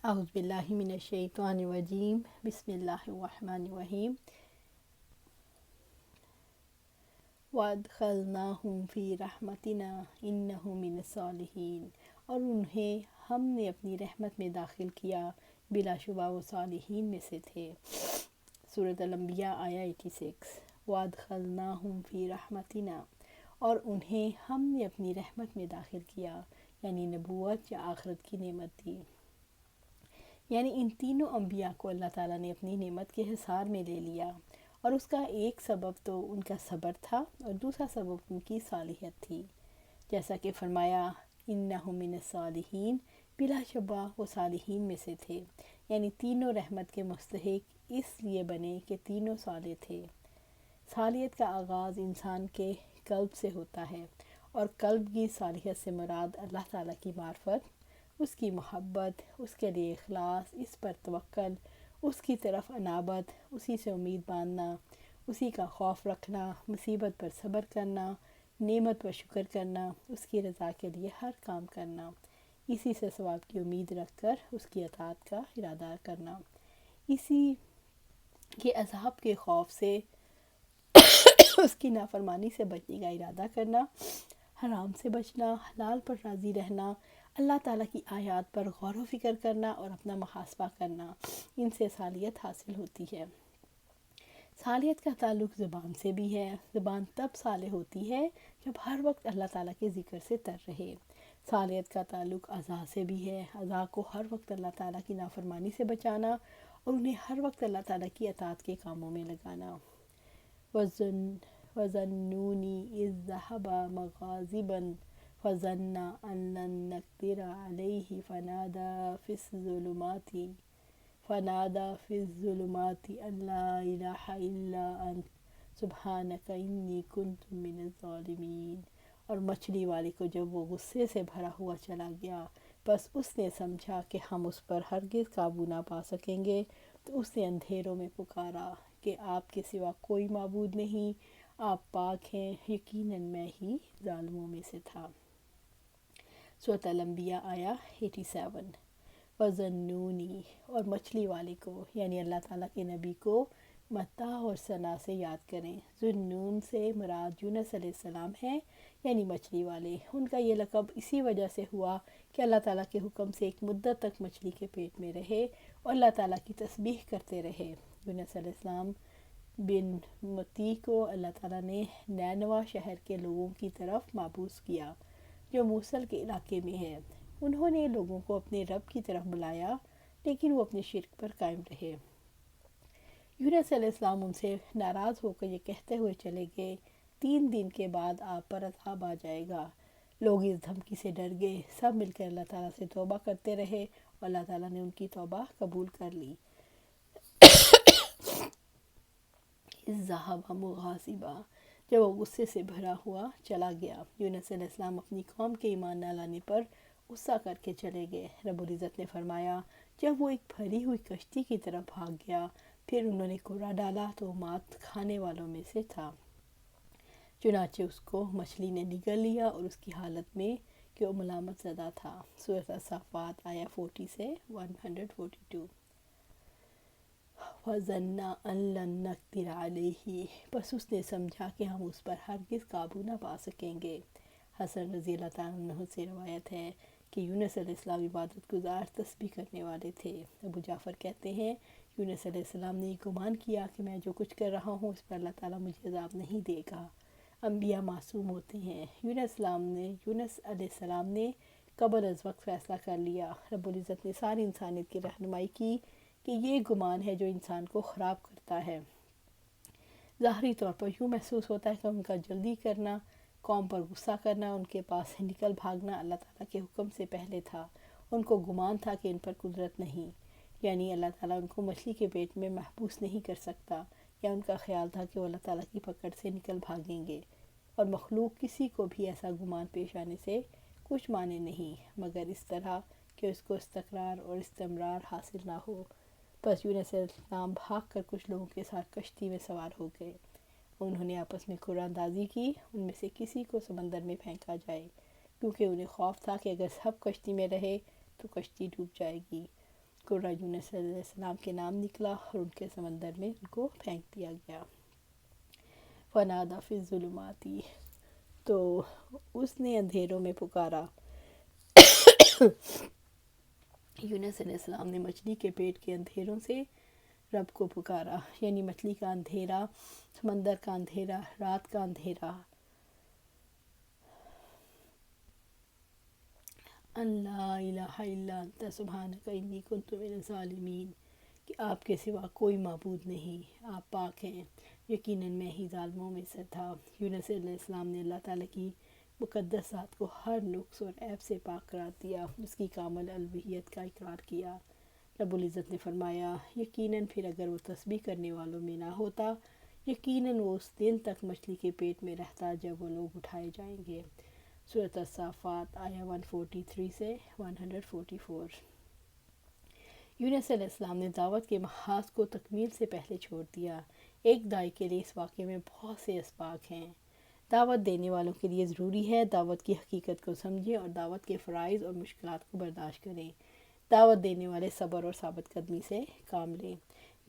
اعوذ باللہ من الشیطان الرجیم، بسم اللہ الرحمن الرحیم۔ وَأَدْخَلْنَاهُمْ فِي رَحْمَتِنَا إِنَّهُمْ مِنَ الصَّالِحِينَ، اور انہیں ہم نے اپنی رحمت میں داخل کیا، بلا شبہ وہ صالحین میں سے تھے۔ سورۃ الانبیاء آیا 86۔ وَأَدْخَلْنَاهُمْ فِي رَحْمَتِنَا، اور انہیں ہم نے اپنی رحمت میں داخل کیا، یعنی نبوت یا آخرت کی نعمت دی۔ یعنی ان تینوں انبیاء کو اللہ تعالیٰ نے اپنی نعمت کے حصار میں لے لیا، اور اس کا ایک سبب تو ان کا صبر تھا، اور دوسرا سبب ان کی صالحیت تھی۔ جیسا کہ فرمایا انہم من الصالحین، بلا شبہ وہ صالحین میں سے تھے، یعنی تینوں رحمت کے مستحق اس لیے بنے کہ تینوں صالح تھے۔ صالحیت کا آغاز انسان کے قلب سے ہوتا ہے، اور قلب کی صالحیت سے مراد اللہ تعالیٰ کی معرفت، اس کی محبت، اس کے لیے اخلاص، اس پر توکل، اس کی طرف انابت، اسی سے امید باندھنا، اسی کا خوف رکھنا، مصیبت پر صبر کرنا، نعمت پر شکر کرنا، اس کی رضا کے لیے ہر کام کرنا، اسی سے ثواب کی امید رکھ کر اس کی اطاعت کا ارادہ کرنا، اسی کے عذاب کے خوف سے اس کی نافرمانی سے بچنے کا ارادہ کرنا، حرام سے بچنا، حلال پر راضی رہنا، اللہ تعالیٰ کی آیات پر غور و فکر کرنا اور اپنا محاسبہ کرنا، ان سے صالحیت حاصل ہوتی ہے۔ صالحیت کا تعلق زبان سے بھی ہے۔ زبان تب صالح ہوتی ہے جب ہر وقت اللہ تعالیٰ کے ذکر سے تر رہے۔ صالحیت کا تعلق اعضاء سے بھی ہے۔ اعضاء کو ہر وقت اللہ تعالیٰ کی نافرمانی سے بچانا اور انہیں ہر وقت اللہ تعالیٰ کی اطاعت کے کاموں میں لگانا۔ وَظَنُّونِي إِذْ ذَهَبَ مُغَاضِبًا فَظَنَّ أَن لَّن نَّقْدِرَ عَلَيْهِ فنادى في الظلمات أن لا إله إلا أنت سبحانك إني كنت من الظالمين۔ اور مچھلی والے کو جب وہ غصے سے بھرا ہوا چلا گیا، بس اس نے سمجھا کہ ہم اس پر ہرگز قابو نہ پا سکیں گے، تو اس نے اندھیروں میں پکارا کہ آپ کے سوا کوئی معبود نہیں، آپ پاک ہیں، یقیناً میں ہی ظالموں میں سے تھا۔ سورۃ الانبیاء آیا 87۔ وَظَنُّونِی، اور مچھلی والے کو یعنی اللہ تعالیٰ کے نبی کو متاع اور ثنا سے یاد کریں۔ ذُنُّون سے مراد یونس علیہ السلام ہیں، یعنی مچھلی والے۔ ان کا یہ لقب اسی وجہ سے ہوا کہ اللہ تعالیٰ کے حکم سے ایک مدت تک مچھلی کے پیٹ میں رہے اور اللہ تعالیٰ کی تسبیح کرتے رہے۔ یونس علیہ السلام بن متی کو اللہ تعالیٰ نے نینوا شہر کے لوگوں کی طرف مبعوث کیا، جو موصل کے علاقے میں ہے۔ انہوں نے لوگوں کو اپنے رب کی طرف بلایا، لیکن وہ اپنے شرک پر قائم رہے۔ یونس علیہ السلام ان سے ناراض ہو کر یہ کہتے ہوئے چلے گئے، 3 دن کے بعد آپ پر عذاب آ جائے گا۔ لوگ اس دھمکی سے ڈر گئے، سب مل کر اللہ تعالیٰ سے توبہ کرتے رہے اور اللہ تعالیٰ نے ان کی توبہ قبول کر لی۔ اِذْ ذَهَبَ مُغَاضِبًا، جب وہ غصے سے بھرا ہوا چلا گیا۔ یونس علیہ السلام اپنی قوم کے ایمان نہ لانے پر غصہ کر کے چلے گئے۔ رب العزت نے فرمایا، جب وہ ایک بھری ہوئی کشتی کی طرف بھاگ گیا، پھر انہوں نے کوڑا ڈالا تو وہ مات کھانے والوں میں سے تھا۔ چنانچہ اس کو مچھلی نے نگل لیا اور اس کی حالت میں کہ وہ ملامت زدہ تھا۔ سورۃ الصافات آیا 40 سے 142۔ وَظَنَّ أَن لَّن نَّقْدِرَ عَلَيْهِ، بس اس نے سمجھا کہ ہم اس پر ہرگز قابو نہ پا سکیں گے۔ حسن رضی اللہ تعالیٰ عنہ سے روایت ہے کہ یونس علیہ السلام عبادت گزار تسبیح کرنے والے تھے۔ ابو جعفر کہتے ہیں، یونس علیہ السلام نے یہ گمان کیا کہ میں جو کچھ کر رہا ہوں اس پر اللہ تعالیٰ مجھے عذاب نہیں دے گا۔ انبیاء معصوم ہوتے ہیں۔ یونس علیہ السلام نے قبل از وقت فیصلہ کر لیا۔ رب العزت نے ساری انسانیت کی رہنمائی کی کہ یہ گمان ہے جو انسان کو خراب کرتا ہے۔ ظاہری طور پر یوں محسوس ہوتا ہے کہ ان کا جلدی کرنا، قوم پر غصہ کرنا، ان کے پاس سے نکل بھاگنا اللہ تعالیٰ کے حکم سے پہلے تھا۔ ان کو گمان تھا کہ ان پر قدرت نہیں، یعنی اللہ تعالیٰ ان کو مچھلی کے پیٹ میں محبوس نہیں کر سکتا، یا ان کا خیال تھا کہ وہ اللہ تعالیٰ کی پکڑ سے نکل بھاگیں گے۔ اور مخلوق کسی کو بھی ایسا گمان پیش آنے سے کچھ مانے نہیں، مگر اس طرح کہ اس کو استقرار اور استمرار حاصل نہ ہو۔ بس یونس علیہ السلام بھاگ کر کچھ لوگوں کے ساتھ کشتی میں سوار ہو گئے۔ انہوں نے آپس میں قرعہ اندازی کی ان میں سے کسی کو سمندر میں پھینکا جائے، کیونکہ انہیں خوف تھا کہ اگر سب کشتی میں رہے تو کشتی ڈوب جائے گی۔ قرہ یونس علیہ السلام کے نام نکلا اور ان کے سمندر میں ان کو پھینک دیا گیا۔ فنادیٰ فی الظلمات، تو اس نے اندھیروں میں پکارا۔ یونس علیہ السلام نے مچھلی کے پیٹ کے اندھیروں سے رب کو پکارا، یعنی مچھلی کا اندھیرا، سمندر کا اندھیرا، رات کا اندھیرا۔ ان لا الہ الا انت سبحانک انی کنت من الظالمین، کہ آپ کے سوا کوئی معبود نہیں، آپ پاک ہیں، یقیناً میں ہی ظالموں میں سے تھا۔ یونس علیہ السلام نے اللہ تعالیٰ کی مقدس ذات کو ہر نقص اور عیب سے پاک قرار دیا، اس کی کامل الوہیت کا اقرار کیا۔ رب العزت نے فرمایا، یقیناً پھر اگر وہ تسبیح کرنے والوں میں نہ ہوتا، یقیناً وہ اس دن تک مچھلی کے پیٹ میں رہتا جب وہ لوگ اٹھائے جائیں گے۔ سورۃ الصافات آیہ 143 سے 144۔ یونس علیہ السلام نے دعوت کے محاذ کو تکمیل سے پہلے چھوڑ دیا۔ ایک داعی کے لیے اس واقعے میں بہت سے اسباق ہیں۔ دعوت دینے والوں کے لیے ضروری ہے دعوت کی حقیقت کو سمجھیں اور دعوت کے فرائض اور مشکلات کو برداشت کریں۔ دعوت دینے والے صبر اور ثابت قدمی سے کام لیں۔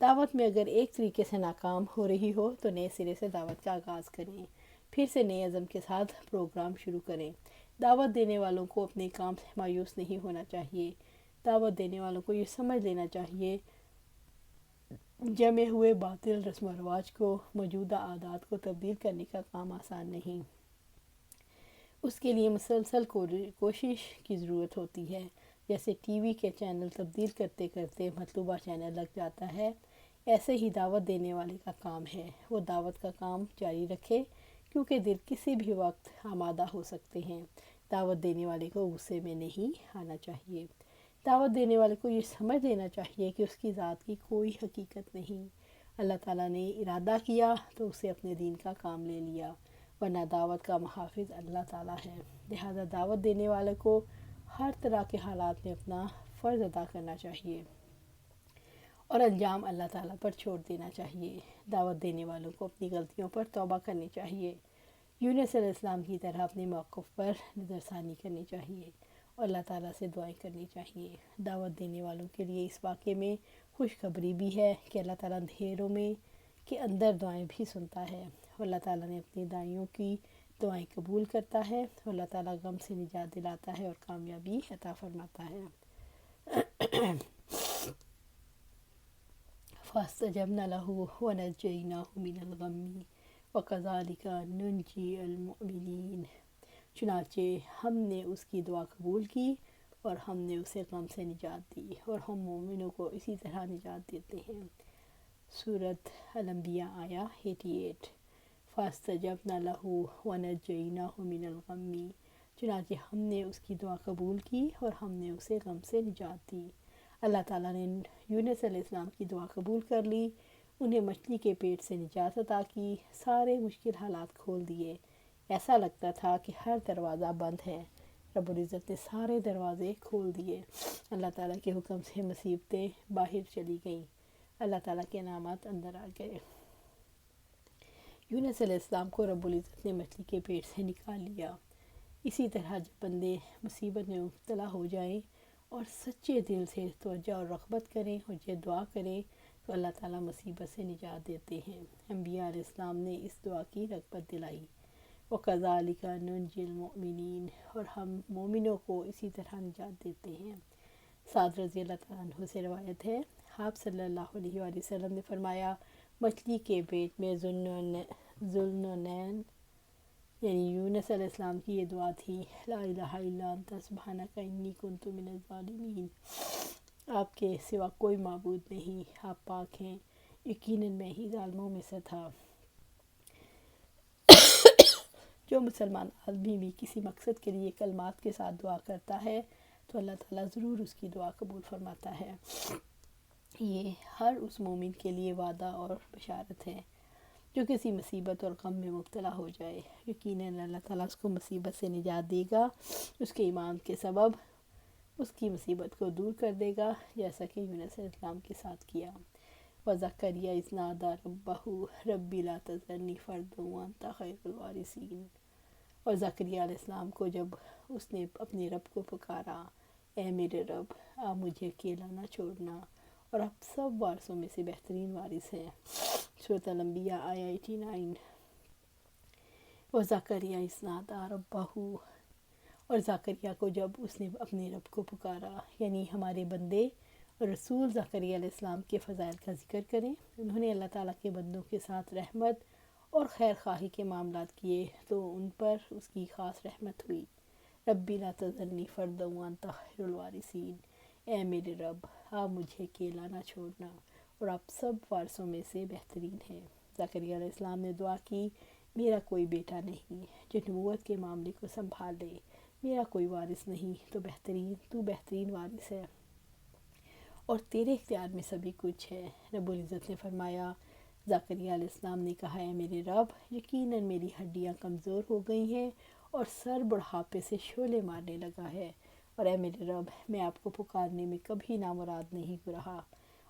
دعوت میں اگر ایک طریقے سے ناکام ہو رہی ہو تو نئے سرے سے دعوت کا آغاز کریں، پھر سے نئے عزم کے ساتھ پروگرام شروع کریں۔ دعوت دینے والوں کو اپنے کام سے مایوس نہیں ہونا چاہیے۔ دعوت دینے والوں کو یہ سمجھ لینا چاہیے جمے ہوئے باطل رسم و رواج کو، موجودہ عادات کو تبدیل کرنے کا کام آسان نہیں۔ اس کے لیے مسلسل کوشش کی ضرورت ہوتی ہے۔ جیسے ٹی وی کے چینل تبدیل کرتے کرتے مطلوبہ چینل لگ جاتا ہے، ایسے ہی دعوت دینے والے کا کام ہے، وہ دعوت کا کام جاری رکھے، کیونکہ دل کسی بھی وقت آمادہ ہو سکتے ہیں۔ دعوت دینے والے کو غصے میں نہیں آنا چاہیے۔ دعوت دینے والے کو یہ سمجھ لینا چاہیے کہ اس کی ذات کی کوئی حقیقت نہیں، اللہ تعالیٰ نے ارادہ کیا تو اسے اپنے دین کا کام لے لیا، ورنہ دعوت کا محافظ اللہ تعالیٰ ہے۔ لہذا دعوت دینے والے کو ہر طرح کے حالات میں اپنا فرض ادا کرنا چاہیے اور انجام اللہ تعالیٰ پر چھوڑ دینا چاہیے۔ دعوت دینے والوں کو اپنی غلطیوں پر توبہ کرنی چاہیے، یونس علیہ السلام کی طرح اپنے موقف پر نظر ثانی کرنی چاہیے اور اللہ تعالیٰ سے دعائیں کرنی چاہیے۔ دعوت دینے والوں کے لیے اس واقعے میں خوشخبری بھی ہے کہ اللہ تعالیٰ اندھیروں میں کے اندر دعائیں بھی سنتا ہے اور اللہ تعالیٰ نے اپنے داعیوں کی دعائیں قبول کرتا ہے اور اللہ تعالیٰ غم سے نجات دلاتا ہے اور کامیابی عطا فرماتا ہے۔ فَاسْتَجَبْنَا لَهُ وَنَجَّيْنَاهُ مِنَ الْغَمِّ وَكَذَلِكَ نُنْجِي الْمُؤْمِنِينَ، چنانچہ ہم نے اس کی دعا قبول کی اور ہم نے اسے غم سے نجات دی اور ہم مومنوں کو اسی طرح نجات دیتے ہیں۔ سورۃ الانبیاء آیہ 88۔ فَاسْتَجَبْنَا لَهُ وَنَجَّيْنَاهُ مِنَ الْغَمِّ، چنانچہ ہم نے اس کی دعا قبول کی اور ہم نے اسے غم سے نجات دی۔ اللہ تعالیٰ نے یونس علیہ السلام کی دعا قبول کر لی، انہیں مچھلی کے پیٹ سے نجات عطا کی، سارے مشکل حالات کھول دیے۔ ایسا لگتا تھا کہ ہر دروازہ بند ہے، رب العزت نے سارے دروازے کھول دیے۔ اللہ تعالیٰ کے حکم سے مصیبتیں باہر چلی گئیں، اللہ تعالیٰ کے انعامات اندر آ گئے۔ یونس علیہ السلام کو رب العزت نے مچھلی کے پیٹ سے نکال لیا۔ اسی طرح جب بندے مصیبت میں مبتلا ہو جائیں اور سچے دل سے توجہ اور رغبت کریں اور یہ دعا کریں تو اللہ تعالیٰ مصیبت سے نجات دیتے ہیں۔ انبیاء علیہ السلام نے اس دعا کی رغبت دلائی، وَكَذَلِكَ نُنْجِي الْمُؤْمِنِينَ، اور ہم مومنوں کو اسی طرح نجات دیتے ہیں۔ سعد رضی اللہ تعالیٰ عنہ سے روایت ہے، آپ صلی اللہ علیہ وآلہ وسلم نے فرمایا، مچھلی کے پیٹ میں ذوالنون یعنی یونس علیہ السلام کی یہ دعا تھی، لا الہ الا انت سبحانک انی کنت من الظالمین، آپ کے سوا کوئی معبود نہیں، آپ پاک ہیں، یقیناً میں ہی ظالموں میں سے تھا۔ جو مسلمان آدمی بھی کسی مقصد کے لیے کلمات کے ساتھ دعا کرتا ہے تو اللہ تعالیٰ ضرور اس کی دعا قبول فرماتا ہے۔ یہ ہر اس مومن کے لیے وعدہ اور بشارت ہے جو کسی مصیبت اور غم میں مبتلا ہو جائے، یقیناً اللہ تعالیٰ اس کو مصیبت سے نجات دے گا، اس کے ایمان کے سبب اس کی مصیبت کو دور کر دے گا، جیسا کہ یونس علیہ السلام کے ساتھ کیا۔ وَزَكَرِيَّا إِذْ نَادَىٰ رَبَّهُ رَبِّ لَا تَذَرْنِي فَرْدًا وَأَنْتَ خَيْرُ الْوَارِثِينَ، اور زکریا علیہ السلام کو جب اس نے اپنے رب کو پکارا اے میرے رب آپ مجھے اکیلا نہ چھوڑنا اور آپ سب وارثوں میں سے بہترین وارث ہیں۔ سورۃ الانبیاء آیا 89۔ وزکریا اذ نادیٰ ربہ، اور زکریا کو جب اس نے اپنے رب کو پکارا، یعنی ہمارے بندے رسول زکریا علیہ السلام کے فضائل کا ذکر کریں۔ انہوں نے اللہ تعالیٰ کے بندوں کے ساتھ رحمت اور خیر خواہی کے معاملات کیے تو ان پر اس کی خاص رحمت ہوئی۔ ربی لا تذرنی فردا وانت خیر الوارثین، اے میرے رب آپ مجھے اکیلا نہ چھوڑنا اور آپ سب وارثوں میں سے بہترین ہیں۔ زکریا علیہ السلام نے دعا کی، میرا کوئی بیٹا نہیں جو نبوت کے معاملے کو سنبھال لے، میرا کوئی وارث نہیں تو بہترین وارث ہے اور تیرے اختیار میں سبھی کچھ ہے۔ رب العزت نے فرمایا، زکریا علیہ السلام نے کہا، اے میرے رب یقیناً میری ہڈیاں کمزور ہو گئی ہیں اور سر بڑھاپے سے شعلے مارنے لگا ہے، اور اے میرے رب میں آپ کو پکارنے میں کبھی نامراد نہیں رہا،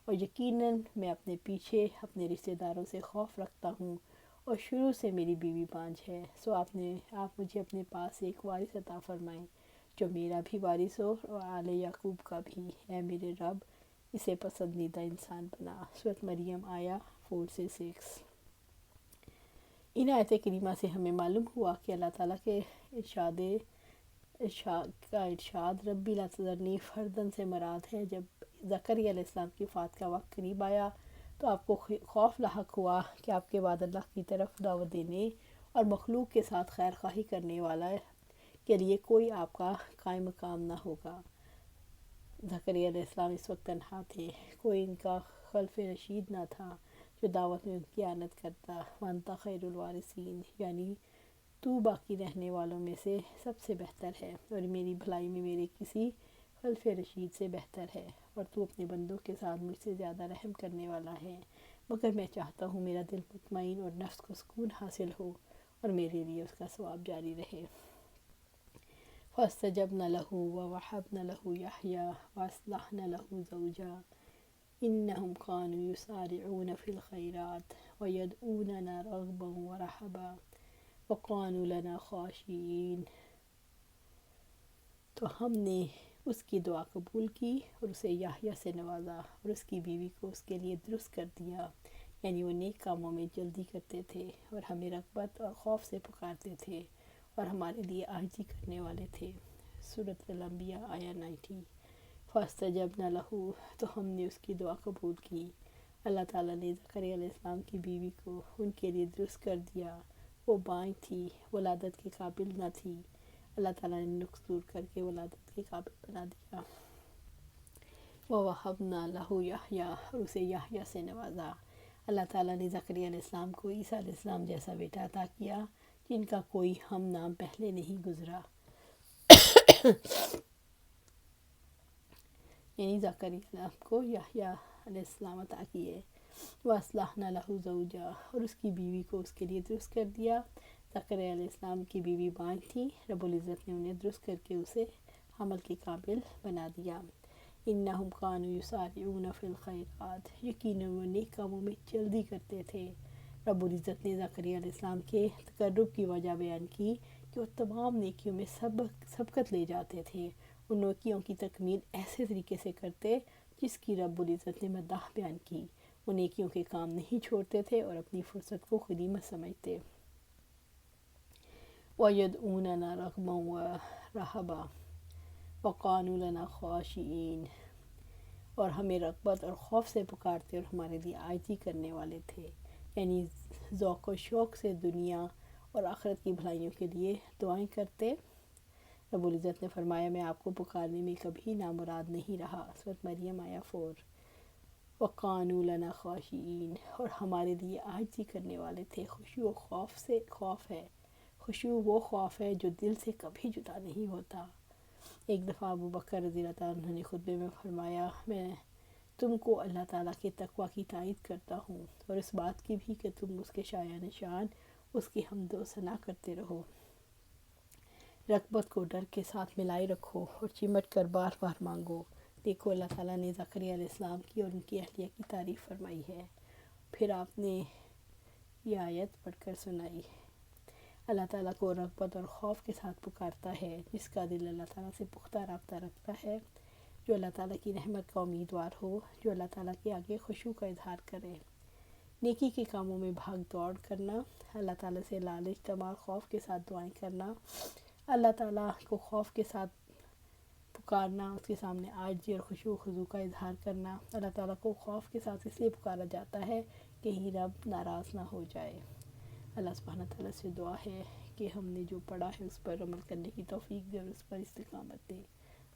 اور یقیناً میں اپنے پیچھے اپنے رشتہ داروں سے خوف رکھتا ہوں اور شروع سے میری بیوی بانجھ ہے، سو آپ مجھے اپنے پاس ایک وارث عطا فرمائیں جو میرا بھی وارث ہو اور آل یعقوب کا بھی، اے میرے رب اسے پسندیدہ انسان بنا۔ سورۃ مریم آیا 4 سے 6۔ ان آیت کریمہ سے ہمیں معلوم ہوا کہ اللہ تعالیٰ کے ارشاد ربی لا تذرنی فردن سے مراد ہے۔ جب زکریا علیہ السلام کی وفات کا وقت قریب آیا تو آپ کو خوف لاحق ہوا کہ آپ کے بعد اللہ کی طرف دعوت دینے اور مخلوق کے ساتھ خیر خواہی کرنے والا کے لیے کوئی آپ کا قائم مقام نہ ہوگا۔ زکریا علیہ السلام اس وقت تنہا تھے، کوئی ان کا خلف رشید نہ تھا جو دعوت میں ان کی اعانت کرتا۔ وانت خیر الوارثین، یعنی تو باقی رہنے والوں میں سے سب سے بہتر ہے اور میری بھلائی میں میرے کسی خلف رشید سے بہتر ہے، اور تو اپنے بندوں کے ساتھ مجھ سے زیادہ رحم کرنے والا ہے، مگر میں چاہتا ہوں میرا دل مطمئن اور نفس کو سکون حاصل ہو اور میرے لیے اس کا ثواب جاری رہے۔ فاستجبنا له ووهبنا له يحيى واصلحنا له زوجا انهم كانوا يسارعون في الخيرات ويدعوننا رغبا ورهبا وكانوا لنا خاشعين۔ تو ہم نے اس کی دعا قبول کی اور اسے یحییٰ سے نوازا اور اس کی بیوی کو اس کے لیے درست کر دیا، یعنی وہ نیک کاموں میں جلدی کرتے تھے اور ہمیں رغبت اور خوف سے پکارتے تھے اور ہمارے لیے عاجزی کرنے والے تھے۔ سورۃ الانبیاء آیا 90۔ فاستجبنا لہ، تو ہم نے اس کی دعا قبول کی۔ اللہ تعالیٰ نے زکریا علیہ السلام کی بیوی کو ان کے لیے درست کر دیا۔ وہ بائیں تھی، ولادت کے قابل نہ تھی، اللہ تعالیٰ نے نقص دور کر کے ولادت کے قابل بنا دیا۔ وَوَهَبْنَا لَهُ يَحْيَىٰ، اور اسے یحییٰ سے نوازا۔ اللہ تعالیٰ نے زکریا علیہ السلام کو عیسیٰ علیہ السلام جیسا بیٹا عطا کیا جن کا کوئی ہم نام پہلے نہیں گزرا، یعنی زکریا علیہ السلام کو یحییٰ علیہ السلام عطا کیے۔ وَأَصْلَحْنَا لَهُ زَوْجَهُ، اور اس کی بیوی کو اس کے لیے درست کر دیا۔ زکریا علیہ السلام کی بیوی بائیں تھی، رب العزت نے انہیں درست کر کے اسے حمل کے قابل بنا دیا۔ انہم کانوا یسارعون فی الخیرات، یقیناً وہ نیک کاموں میں جلدی کرتے تھے۔ رب العزت نے زکریا علیہ السلام کے تقرب کی وجہ بیان کی کہ وہ تمام نیکیوں میں سبقت لے جاتے تھے، ان نیکیوں کی تکمیل ایسے طریقے سے کرتے جس کی رب العزت نے مداح بیان کی۔ وہ نیکیوں کے کام نہیں چھوڑتے تھے اور اپنی فرصت کو غنیمت سمجھتے۔ وَيَدْعُونَنَا رَغْبًا وَرَهَبًا وَكَانُوا لَنَا خَاشِعِينَ، اور ہمیں رغبت اور خوف سے پکارتے اور ہمارے لیے عاجزی کرنے والے تھے، یعنی ذوق و شوق سے دنیا اور آخرت کی بھلائیوں کے لیے دعائیں کرتے۔ رب العزت نے فرمایا، میں آپ کو پکارنے میں کبھی نامراد نہیں رہا۔ سورۃ مریم آیا 4۔ وَقَانُوا لَنَا خَاشِعِينَ، اور ہمارے لیے عاجزی کرنے والے تھے۔ خشوع و خوف سے خوف ہے، خشوع وہ خوف ہے جو دل سے کبھی جدا نہیں ہوتا۔ ایک دفعہ ابو بکر رضی اللہ تعالیٰ عنہ نے خطبے میں فرمایا، میں تم کو اللہ تعالیٰ کے تقوی کی تائید کرتا ہوں اور اس بات کی بھی کہ تم اس کے شایع نشان اس کی حمد و ثنا کرتے رہو۔ رغبت کو ڈر کے ساتھ ملائے رکھو اور چمٹ کر بار بار مانگو۔ دیکھو اللہ تعالیٰ نے زکریا علیہ السلام کی اور ان کی اہلیہ کی تعریف فرمائی ہے۔ پھر آپ نے یہ آیت پڑھ کر سنائی، اللہ تعالیٰ کو رغبت اور خوف کے ساتھ پکارتا ہے، جس کا دل اللہ تعالیٰ سے پختہ رابطہ رکھتا ہے، جو اللہ تعالیٰ کی رحمت کا امیدوار ہو، جو اللہ تعالیٰ کے آگے خشوع کا اظہار کرے۔ نیکی کے کاموں میں بھاگ دوڑ کرنا، اللہ تعالیٰ سے لالچ، طمع، خوف کے ساتھ دعائیں کرنا، اللہ تعالیٰ کو خوف کے ساتھ پکارنا، اس کے سامنے عاجزی اور خشوع و خضوع کا اظہار کرنا۔ اللہ تعالیٰ کو خوف کے ساتھ اس لیے پکارا جاتا ہے کہ کہیں رب ناراض نہ ہو جائے۔ اللہ سبحانہ تعالیٰ سے دعا ہے کہ ہم نے جو پڑھا ہے اس پر عمل کرنے کی توفیق دے اور اس پر استقامت دے۔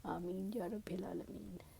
آمین یا رب العالمین۔